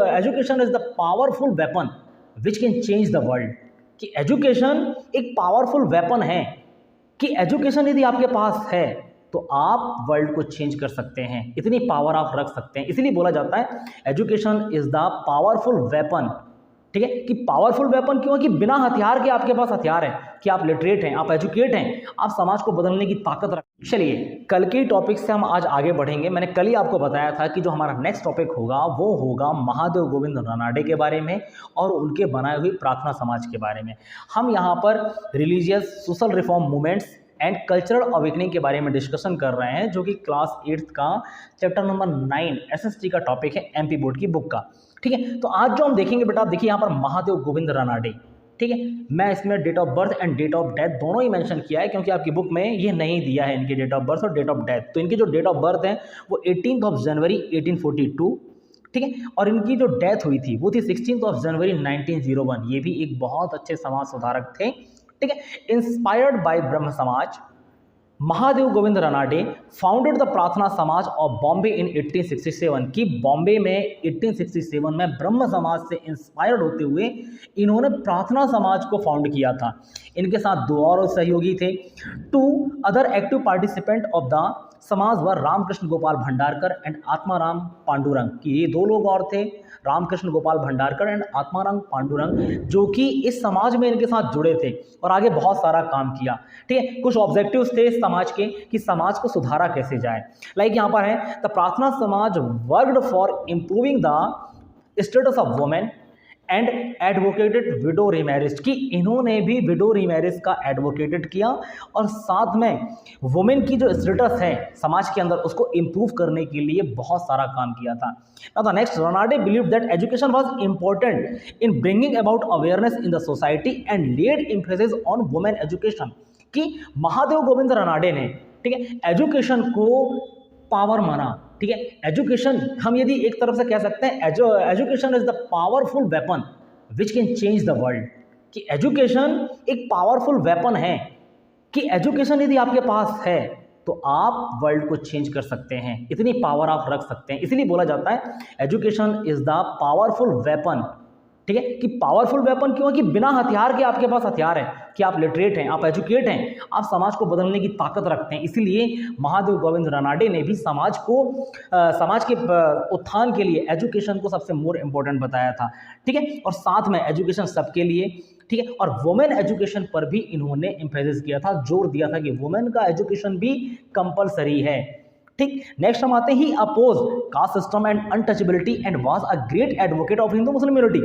Education is the powerful weapon which can change the world, कि education एक powerful weapon है, कि education यदि आपके पास है तो आप वर्ल्ड को चेंज कर सकते हैं, इतनी पावर आप रख सकते हैं। इसीलिए बोला जाता है education is the powerful weapon. ठीक है, कि पावरफुल वेपन क्यों है? कि बिना हथियार के आपके पास हथियार है, कि आप लिटरेट हैं, आप एजुकेट हैं, आप समाज को बदलने की ताकत रखते हैं। चलिए कल के टॉपिक से हम आज आगे बढ़ेंगे। मैंने कल ही आपको बताया था कि जो हमारा नेक्स्ट टॉपिक होगा वो होगा महादेव गोविंद रानाडे के बारे में और उनके बनाए हुए प्रार्थना समाज के बारे में। हम यहाँ पर religious social reform movements and cultural awakening के बारे में डिस्कशन कर रहे हैं, जो कि क्लास 8th का चैप्टर नंबर 9 SST का टॉपिक है, MP बोर्ड की बुक का। ठीक है, तो आज जो हम देखेंगे बेटा, देखिए यहाँ पर महादेव गोविंद रानाडे। ठीक है, मैं इसमें date of birth and date of death दोनों ही मेंशन किया है, क्योंकि आपकी बुक में ये नहीं दिया है इनकी डेट ऑफ बर्थ और डेट ऑफ डेथ। तो इनकी जो डेट ऑफ बर्थ है वो 18 जनवरी 1842, ठीक है, और इनकी जो डेथ हुई थी वो थी 16 जनवरी 1901। ये भी एक बहुत अच्छे समाज सुधारक थे। ठीक है, इंस्पायर्ड बाय ब्रह्म समाज, महादेव गोविंद रानाडे फाउंडेड द प्रार्थना समाज ऑफ बॉम्बे इन 1867, की बॉम्बे में 1867 में ब्रह्म समाज से इंस्पायर्ड होते हुए इन्होंने प्रार्थना समाज को फाउंड किया था। इनके साथ दो और सहयोगी थे। Two other active participant of the Samaj were Ramakrishna Gopal Bhandarkar and Atmaram Pandurang, कि ये दो लोग और थे, रामकृष्ण गोपाल भंडारकर एंड आत्माराम पांडुरंग, जो कि इस समाज में इनके साथ जुड़े थे और आगे बहुत सारा काम किया। ठीक है, कुछ ऑब्जेक्टिव्स थे इस समाज के कि समाज को सुधारा कैसे जाए। लाइक यहाँ पर है द प्रार्थना समाज worked for improving the status of women and advocated window remarriage, की इन्होंने भी विडो रीमैरिज का एडवोकेटेड किया और साथ में वुमेन की जो स्टेटस है समाज के अंदर उसको इम्प्रूव करने के लिए बहुत सारा काम किया था। Now the next, Ranade believed that education was important in bringing about awareness in the society and laid emphasis on women education, कि महादेव गोविंद रानाडे ने, ठीक है, एजुकेशन को पावर माना। ठीक है, एजुकेशन हम यदि एक तरफ से कह सकते हैं education is the powerful weapon which can change the world, कि एजुकेशन एक पावरफुल वेपन है, कि एजुकेशन यदि आपके पास है तो आप वर्ल्ड को चेंज कर सकते हैं, इतनी पावर आप रख सकते हैं। इसीलिए बोला जाता है education is the powerful weapon. ठीक है, कि पावरफुल वेपन क्यों है? कि बिना हथियार के आपके पास हथियार है, कि आप लिटरेट हैं, आप एजुकेट हैं, आप समाज को बदलने की ताकत रखते हैं। इसीलिए महादेव गोविंद रानाडे ने भी समाज के उत्थान के लिए एजुकेशन को सबसे मोर इम्पोर्टेंट बताया था। ठीक है, और साथ में एजुकेशन सबके लिए, ठीक है, और वुमेन एजुकेशन पर भी इन्होंने एम्फेसिस किया था, जोर दिया था कि वुमेन का एजुकेशन भी कंपलसरी है। ठीक, नेक्स्ट हम आते ही oppose caste system and untouchability and was a great advocate of Hindu Muslim unity,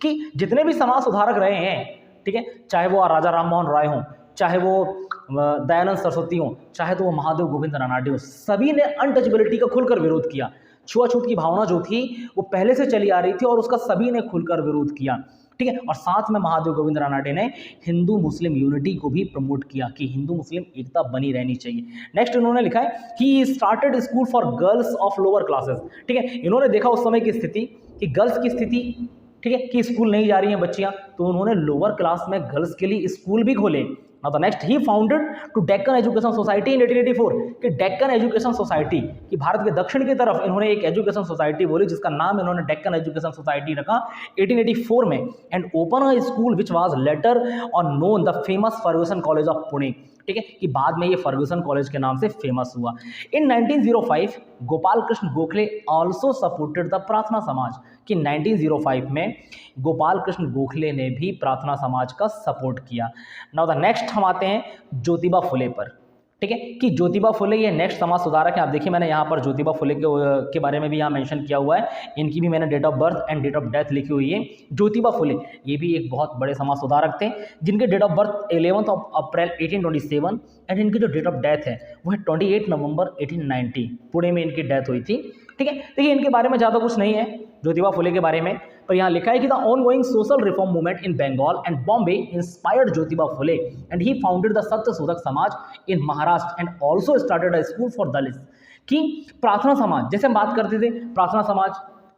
कि जितने भी समाज सुधारक रहे हैं, ठीक है, चाहे वो राजा राम मोहन राय हों, चाहे वो दयानंद सरस्वती हों, चाहे तो वो महादेव गोविंद रानाडे हो, सभी ने अनटचेबिलिटी का खुलकर विरोध किया। छुआछूत की भावना जो थी वो पहले से चली आ रही थी और उसका सभी ने खुलकर विरोध किया। ठीक है, और साथ में महादेव गोविंद रानाडे ने हिंदू मुस्लिम यूनिटी को भी प्रमोट किया कि हिंदू मुस्लिम एकता बनी रहनी चाहिए। नेक्स्ट इन्होंने लिखा है कि started school for girls of lower classes. ठीक है, इन्होंने देखा उस समय की स्थिति कि गर्ल्स की स्थिति, ठीक है, कि स्कूल नहीं जा रही हैं बच्चियां, तो उन्होंने लोअर क्लास में गर्ल्स के लिए स्कूल भी खोले। Now the next, he founded to Deccan Education Society in 1884, कि डेक्कन एजुकेशन सोसाइटी, कि भारत के दक्षिण की तरफ इन्होंने एक एजुकेशन सोसाइटी बोली जिसका नाम इन्होंने डेक्कन एजुकेशन सोसाइटी रखा 1884 में, and open a school which was later on known the famous Ferguson college of Pune. ठीक है, कि बाद में ये फर्गूसन कॉलेज के नाम से फेमस हुआ। इन 1905 Gopal Krishna Gokhale also supported the प्रार्थना समाज, कि 1905 में गोपाल कृष्ण गोखले ने भी प्रार्थना समाज का सपोर्ट किया। नाउ द नेक्स्ट हम आते हैं ज्योतिबा फुले पर। ठीक है, कि ज्योतिबा फुले ये नेक्स्ट समाज सुधारक है। आप देखिए मैंने यहाँ पर ज्योतिबा फुले के बारे में भी यहाँ मेंशन किया हुआ है, इनकी भी मैंने date of birth and date of death लिखी हुई है। ज्योतिबा फुले ये भी एक बहुत बड़े समाज सुधारक थे जिनके date of birth 11 April 1827 and इनकी जो डेट ऑफ डेथ है वो है 28 नवंबर 1890, पुणे में इनकी डेथ हुई थी। ठीक है, देखिए इनके बारे में ज़्यादा कुछ नहीं है ज्योतिबा फुले के बारे में, पर यहाँ लिखा है कि the ongoing social reform movement in Bengal and Bombay inspired Jyotiba Phule and he founded the Satya Shodhak Samaj in Maharashtra and also started a school for Dalits, कि प्रार्थना समाज, जैसे हम बात करते थे प्रार्थना समाज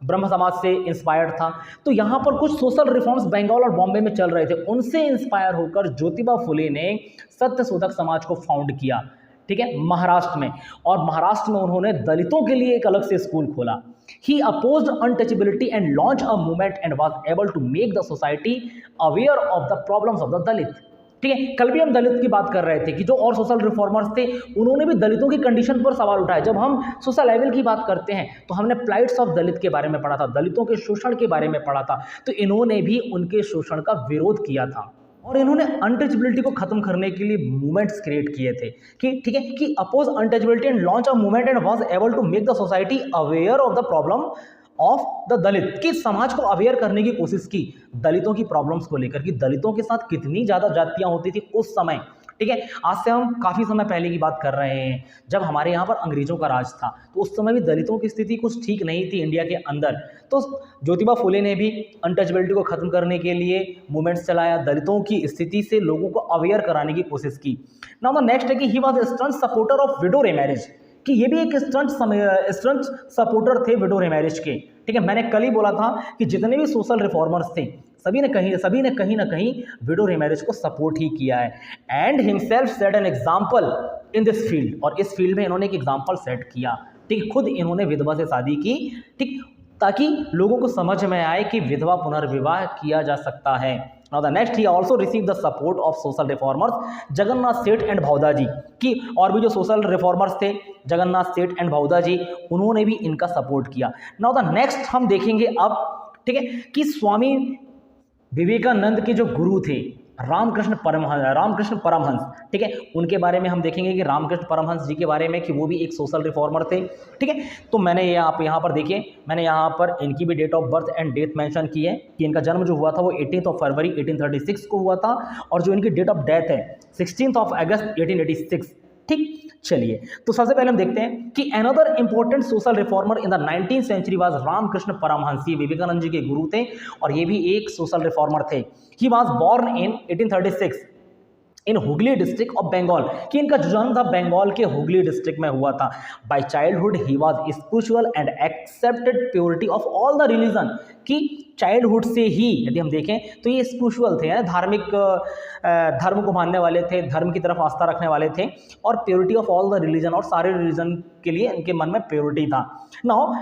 ब्रह्म समाज से इंस्पायर्ड था, तो यहाँ पर कुछ सोशल रिफॉर्म्स बंगाल और बॉम्बे में चल रहे थे, उनसे इंस्पायर होकर ज्योतिबा फुले ने सत्य शोधक समाज को फाउंड किया। ठीक है, महाराष्ट्र में, और महाराष्ट्र में उन्होंने दलितों के लिए एक अलग से स्कूल खोला। He opposed untouchability and launched a movement and was able to make the society aware of the problems of the Dalit. ठीक है, कल भी हम दलित की बात कर रहे थे कि जो और सोशल रिफॉर्मर्स थे उन्होंने भी दलितों की कंडीशन पर सवाल उठाया। जब हम सोशल लेवल की बात करते हैं तो हमने प्लाइट्स ऑफ दलित के बारे में पढ़ा था, दलितों के शोषण के बारे में पढ़ा था, तो इन्होंने भी उनके शोषण का विरोध किया था और इन्होंने अनटचबिलिटी को खत्म करने के लिए मूवमेंट्स क्रिएट किए थे कि ठीक है कि oppose untouchability and launch a movement and was able to make the society aware of the problem of the Dalit, कि समाज को अवेयर करने की कोशिश की दलितों की प्रॉब्लम्स को लेकर कि दलितों के साथ कितनी ज़्यादा जातियां होती थी उस समय। ठीक है, आज से हम काफ़ी समय पहले की बात कर रहे हैं जब हमारे यहाँ पर अंग्रेजों का राज था, तो उस समय भी दलितों की स्थिति कुछ ठीक नहीं थी इंडिया के अंदर। तो ज्योतिबा फुले ने भी अनटचबिलिटी को ख़त्म करने के लिए मूवमेंट्स चलाया, दलितों की स्थिति से लोगों को अवेयर कराने की कोशिश की। नाउ द नेक्स्ट है कि he was stunt supporter of window remarriage, कि ये भी एक स्टंट सपोर्टर थे विडो रिमैरिज के। ठीक है, मैंने कल ही बोला था कि जितने भी सोशल रिफॉर्मर्स थे सभी ने कहीं ना कहीं विडो रिमैरिज को सपोर्ट ही किया है। And himself set an example in this field, और इस फील्ड में इन्होंने एक एग्जाम्पल सेट किया। ठीक, खुद इन्होंने विधवा से शादी की, ठीक, ताकि लोगों को समझ में आए कि विधवा पुनर्विवाह किया जा सकता है। Now the next, he also received the support of social reformers Jagannath सेठ एंड भावदा जी, कि और भी जो सोशल रिफॉर्मर्स थे जगन्नाथ सेठ एंड भावदा जी उन्होंने भी इनका सपोर्ट किया। नाउ द नेक्स्ट हम देखेंगे अब, ठीक है, कि स्वामी विवेकानंद के जो गुरु थे रामकृष्ण परमहंस, ठीक है, उनके बारे में हम देखेंगे कि रामकृष्ण परमहंस जी के बारे में कि वो भी एक सोशल रिफॉर्मर थे। ठीक है, तो मैंने ये आप यहाँ पर देखिए, मैंने यहाँ पर इनकी भी date of birth and death mention की है कि इनका जन्म जो हुआ था वो 18 फरवरी 1836 को हुआ था और जो इनकी डेट ऑफ डेथ है 16 अगस्त 1886। ठीक, चलिए तो सबसे पहले हम देखते हैं कि another important social reformer in the 19th century was Ramakrishna Paramhansa. ये विवेकानंद जी के गुरु थे और ये भी एक सोशल रिफॉर्मर थे। He was born in 1836 in Hooghly district of Bengal, कि इनका जन्म था बंगाल के हुगली डिस्ट्रिक्ट में हुआ था। By childhood he was spiritual and accepted purity of all the religion, कि चाइल्डहुड से ही यदि हम देखें तो ये स्पिरिचुअल थे, धार्मिक धर्म को मानने वाले थे, धर्म की तरफ आस्था रखने वाले थे और purity of all the religion, और सारे रिलीजन के लिए इनके मन में प्योरिटी था। नाउ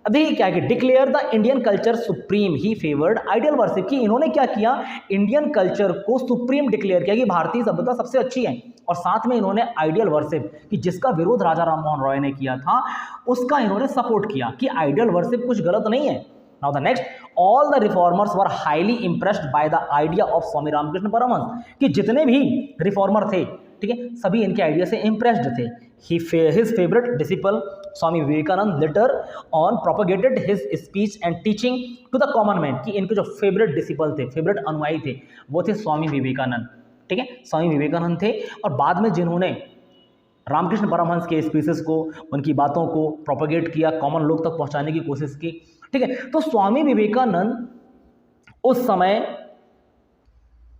अभी क्या कि declare the Indian culture supreme, he favoured ideal worship, कि इन्होंने क्या किया इंडियन कल्चर को सुप्रीम डिक्लेयर किया कि भारतीय सभ्यता सबसे अच्छी है, और साथ में इन्होंने आइडियल वर्शिप कि जिसका विरोध राजा राममोहन रॉय ने किया था उसका इन्होंने सपोर्ट किया कि आइडियल वर्शिप कुछ गलत नहीं है। Now the next, all the reformers were highly impressed by the idea of Swami Ramakrishna Paramahamsa, कि जितने भी रिफॉर्मर थे, ठीक है, सभी इनके आइडिया से इंप्रेस्ड थे। His favourite disciple Swami Vivekananda later on propagated his speech and teaching to the common man, कि इनके जो फेवरेट डिसिपल थे, फेवरेट अनुयायी थे, वो थे स्वामी विवेकानंद। ठीक है, स्वामी विवेकानंद थे और बाद में जिन्होंने रामकृष्ण परमहंस के स्पीचेस को, उनकी बातों को प्रोपेगेट किया, कॉमन लोग तक पहुंचाने की कोशिश की। ठीक है, तो स्वामी विवेकानंद उस समय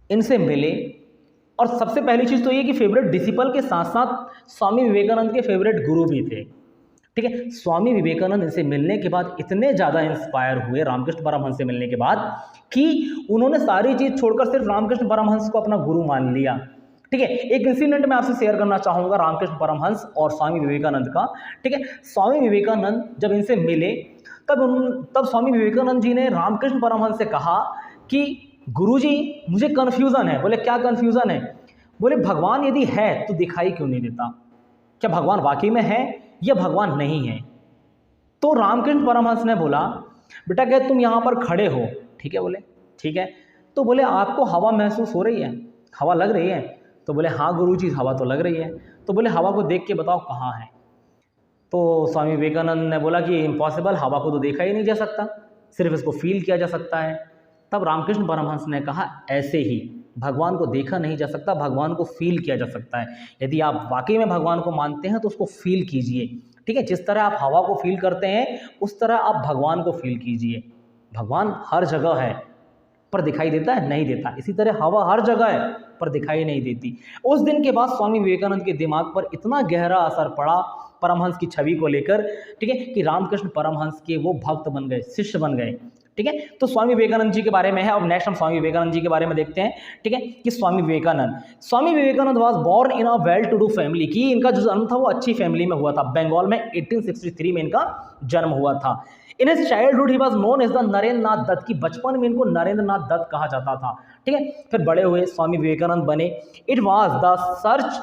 इनसे मिले और सबसे पहली चीज़ तो ये कि फेवरेट डिसिपल के साथ साथ स्वामी विवेकानंद के फेवरेट गुरु भी थे। ठीक है, स्वामी विवेकानंद इनसे मिलने के बाद इतने ज़्यादा इंस्पायर हुए रामकृष्ण परमहंस से मिलने के बाद कि उन्होंने सारी चीज़ छोड़कर सिर्फ रामकृष्ण परमहंस को अपना गुरु मान लिया। ठीक है, एक इंसिडेंट मैं आपसे शेयर करना चाहूँगा रामकृष्ण परमहंस और स्वामी विवेकानंद का। ठीक है, स्वामी विवेकानंद जब इनसे मिले तब स्वामी विवेकानंद जी ने रामकृष्ण परमहंस से कहा कि गुरुजी मुझे कन्फ्यूज़न है। बोले क्या कन्फ्यूज़न है? बोले भगवान यदि है तो दिखाई क्यों नहीं देता, क्या भगवान वाकई में है या भगवान नहीं है? तो रामकृष्ण परमहंस ने बोला बेटा क्या तुम यहाँ पर खड़े हो? ठीक है, बोले ठीक है। तो बोले आपको हवा महसूस हो रही है, हवा लग रही है? तो बोले हाँ गुरुजी हवा तो लग रही है। तो बोले हवा को देख के बताओ कहाँ है? तो स्वामी विवेकानंद ने बोला कि इम्पॉसिबल, हवा को तो देखा ही नहीं जा सकता, सिर्फ इसको फील किया जा सकता है। तब रामकृष्ण परमहंस ने कहा ऐसे ही भगवान को देखा नहीं जा सकता, भगवान को फील किया जा सकता है। यदि आप वाकई में भगवान को मानते हैं तो उसको फील कीजिए। ठीक है, जिस तरह आप हवा को फील करते हैं उस तरह आप भगवान को फील कीजिए। भगवान हर जगह है पर दिखाई देता है? नहीं देता। इसी तरह हवा हर जगह है पर दिखाई नहीं देती। उस दिन के बाद स्वामी विवेकानंद के दिमाग पर इतना गहरा असर पड़ा परमहंस की छवि को लेकर, ठीक है, कि रामकृष्ण परमहंस के वो भक्त बन गए, शिष्य बन गए। ठीक है, तो स्वामी विवेकानंद जी के बारे में है। अब नेक्स्ट हम स्वामी विवेकानंद जी के बारे में देखते हैं। ठीक है, कि Swami Vivekananda was born in a well to do family, कि इनका जो जन्म था वो अच्छी फैमिली में हुआ था। बंगाल में 1863 में इनका जन्म हुआ था। In his childhood he was known as the Narendra Nath Dutt, की बचपन में इनको नरेंद्र नाथ दत्त कहा जाता था, ठीक है। फिर बड़े हुए स्वामी विवेकानंद बने। It was the search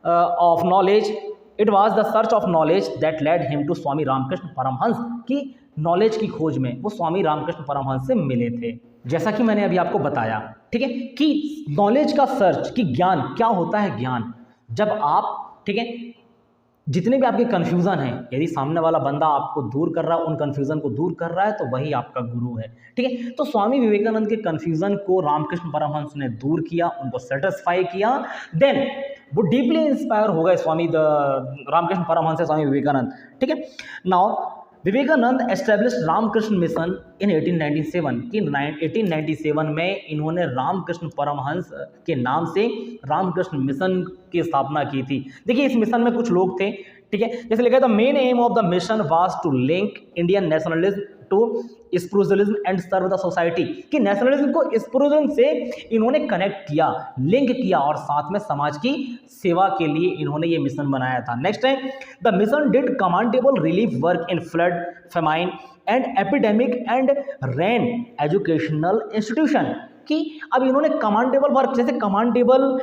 of knowledge, it was the search of knowledge that led him to Swami Ramakrishna Paramahamsa, की नॉलेज की खोज में वो स्वामी रामकृष्ण परमहंस से मिले थे। जैसा कि मैंने अभी आपको बताया, ठीक है, कि नॉलेज का सर्च, कि ज्ञान क्या होता है। ज्ञान जब आप, ठीक है, जितने भी आपके कन्फ्यूज़न हैं, यदि सामने वाला बंदा आपको दूर कर रहा है, उन कन्फ्यूज़न को दूर कर रहा है, तो वही आपका गुरु है, ठीक है। तो स्वामी विवेकानंद के कन्फ्यूज़न को रामकृष्ण परमहंस ने दूर किया, उनको सेटिस्फाई किया, देन वो डीपली इंस्पायर हो गए स्वामी रामकृष्ण परमहंस से स्वामी विवेकानंद, ठीक है। Now Vivekananda establish Ramakrishna mission in 1897, कि 1897 में इन्होंने रामकृष्ण परमहंस के नाम से रामकृष्ण मिशन की स्थापना की थी। देखिए इस मिशन में कुछ लोग थे, ठीक है, जैसे लिखा था main aim of the mission was to link Indian nationalism to spiritualism and serve the society, कि नेशनलिज्म को स्पिरिचुअलिज्म से इन्होंने कनेक्ट किया, लिंक किया, और साथ में समाज की सेवा के लिए इन्होंने ये मिशन बनाया था। नेक्स्ट है the mission did commendable relief work in flood, famine and epidemic and ran educational institution, कि अब इन्होंने कमांडेबल वर्क, जैसे कमांडेबल,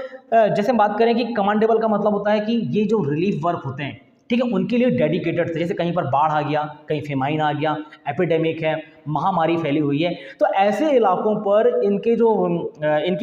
जैसे बात करें कि कमांडेबल का मतलब होता है कि ये जो रिलीफ वर्क होते हैं, ठीक है, उनके लिए डेडिकेटेड थे। जैसे कहीं पर बाढ़ आ गया, कहीं फेमाइन आ गया, एपिडेमिक है, महामारी फैली हुई है, तो ऐसे इलाकों पर इनके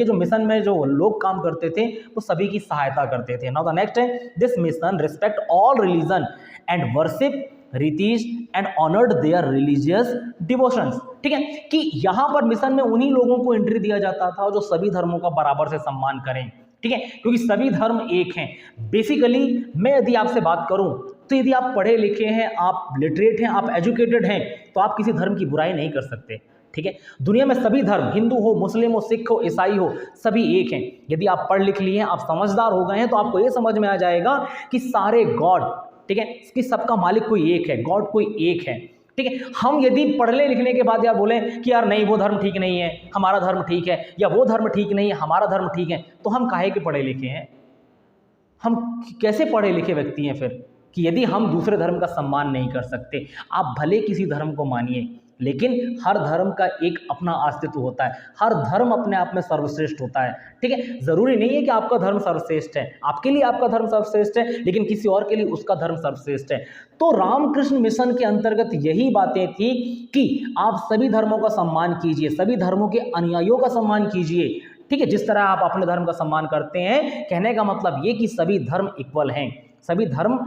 जो मिशन में जो लोग काम करते थे वो सभी की सहायता करते थे। नाउ द नेक्स्ट है this mission respect all religion and worship rituals and honoured their religious devotions, ठीक है, कि यहाँ पर मिशन में उन्हीं लोगों को एंट्री दिया जाता था जो सभी धर्मों का बराबर से सम्मान करें, ठीक है, क्योंकि सभी धर्म एक हैं। बेसिकली मैं यदि आपसे बात करूं तो यदि आप पढ़े लिखे हैं, आप लिटरेट हैं, आप एजुकेटेड हैं, तो आप किसी धर्म की बुराई नहीं कर सकते, ठीक है। दुनिया में सभी धर्म, हिंदू हो, मुस्लिम हो, सिख हो, ईसाई हो, सभी एक हैं। यदि आप पढ़ लिख लिए हैं, आप समझदार हो गए हैं, तो आपको ये समझ में आ जाएगा कि सारे गॉड, ठीक है, कि सबका मालिक कोई एक है, गॉड कोई एक है, ठीक है। हम यदि पढ़ने लिखने के बाद यार बोलें कि यार नहीं वो धर्म ठीक नहीं है, हमारा धर्म ठीक है, या वो धर्म ठीक नहीं है, हमारा धर्म ठीक है, तो हम काहे के पढ़े लिखे हैं? हम कैसे पढ़े लिखे व्यक्ति हैं फिर, कि यदि हम दूसरे धर्म का सम्मान नहीं कर सकते? आप भले किसी धर्म को मानिए, लेकिन हर धर्म का एक अपना अस्तित्व होता है, हर धर्म अपने आप में सर्वश्रेष्ठ होता है, ठीक है। जरूरी नहीं है कि आपका धर्म सर्वश्रेष्ठ है, आपके लिए आपका धर्म सर्वश्रेष्ठ है, लेकिन किसी और के लिए उसका धर्म सर्वश्रेष्ठ है। तो रामकृष्ण मिशन के अंतर्गत यही बातें थी कि आप सभी धर्मों का सम्मान कीजिए, सभी धर्मों के अनुयायियों का सम्मान कीजिए, ठीक है, जिस तरह आप अपने धर्म का सम्मान करते हैं। कहने का मतलब ये कि सभी धर्म इक्वल हैं, सभी धर्म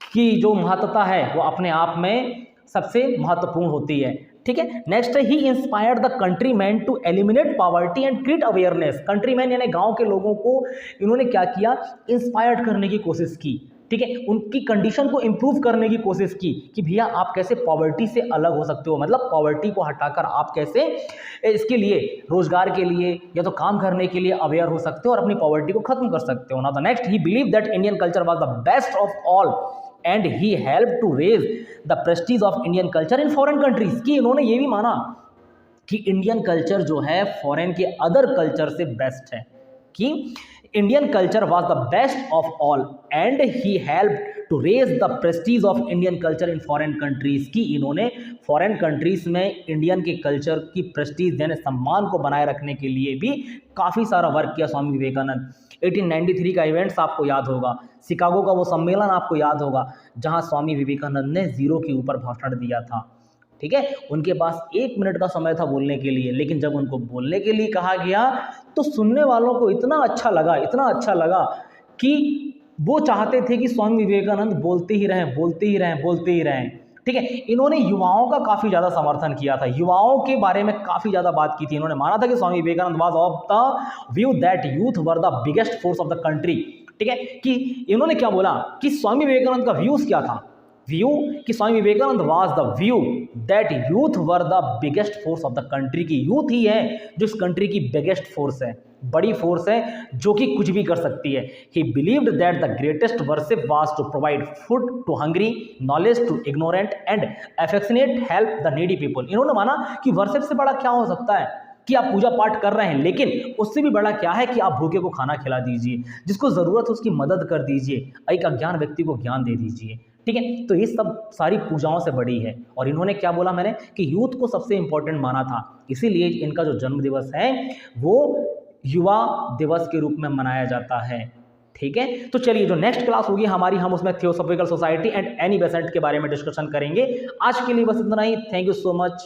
की जो महत्ता है वो अपने आप में सबसे महत्वपूर्ण होती है, ठीक है। Next he inspired the countryman to eliminate poverty and create awareness. Countryman यानी गांव के लोगों को इन्होंने क्या किया, इंस्पायर्ड करने की कोशिश की, ठीक है, उनकी कंडीशन को इंप्रूव करने की कोशिश की कि भैया आप कैसे पॉवर्टी से अलग हो सकते हो, मतलब पॉवर्टी को हटाकर आप कैसे इसके लिए, रोजगार के लिए या तो काम करने के लिए अवेयर हो सकते हो और अपनी पॉवर्टी को खत्म कर सकते हो। Now the next he believe that Indian culture was the best of all and he help to raise the prestige of Indian culture in foreign countries, कि इन्होंने ये भी माना कि इंडियन कल्चर जो है फॉरेन के अदर कल्चर से बेस्ट है, कि Indian culture was the best of all and he help to raise the prestige of Indian culture in foreign countries, की इन्होंने फॉरेन कंट्रीज में इंडियन के कल्चर की प्रेस्टीज यानी सम्मान को बनाए रखने के लिए भी काफ़ी सारा वर्क किया स्वामी विवेकानंद। 1893 का इवेंट्स आपको याद होगा, शिकागो का वो सम्मेलन आपको याद होगा जहां स्वामी विवेकानंद ने जीरो के ऊपर भाषण दिया था, ठीक है। उनके पास 1 मिनट का समय था बोलने के लिए, लेकिन जब उनको बोलने के लिए कहा गया तो सुनने वालों को इतना अच्छा लगा, इतना अच्छा लगा कि वो चाहते थे कि स्वामी विवेकानंद बोलते ही रहें, बोलते ही रहें, बोलते ही रहें, ठीक है। इन्होंने युवाओं का काफ़ी ज़्यादा समर्थन किया था, युवाओं के बारे में काफ़ी ज़्यादा बात की थी। इन्होंने माना था कि Swami Vivekananda was of the view that youth were the biggest force of the country, ठीक है, कि इन्होंने क्या बोला कि स्वामी विवेकानंद का व्यूज क्या था, व्यू कि Swami Vivekananda was the view that youth were the biggest force of the country, की यूथ ही है जो इस कंट्री की बिगेस्ट फोर्स है, बड़ी फोर्स है जो कि कुछ भी कर सकती है। He believed that the greatest worship was to provide food to hungry, knowledge to ignorant and affectionate help the needy people. इन्होंने माना कि वर्शिप से बड़ा क्या हो सकता है कि आप पूजा पाठ कर रहे हैं, लेकिन उससे भी बड़ा क्या है कि आप भूखे को खाना खिला दीजिए, जिसको ज़रूरत है उसकी मदद कर दीजिए, एक अज्ञान व्यक्ति को ज्ञान दे दीजिए, ठीक है। तो ये सब सारी पूजाओं से बड़ी है, और इन्होंने क्या बोला मैंने कि यूथ को सबसे इंपॉर्टेंट माना था, इसीलिए इनका जो जन्म दिवस है वो युवा दिवस के रूप में मनाया जाता है। ठीक है, तो चलिए जो नेक्स्ट क्लास होगी हमारी, हम उसमें theosophical society and Annie Besant के बारे में डिस्कशन करेंगे। आज के लिए बस इतना ही। Thank you so much.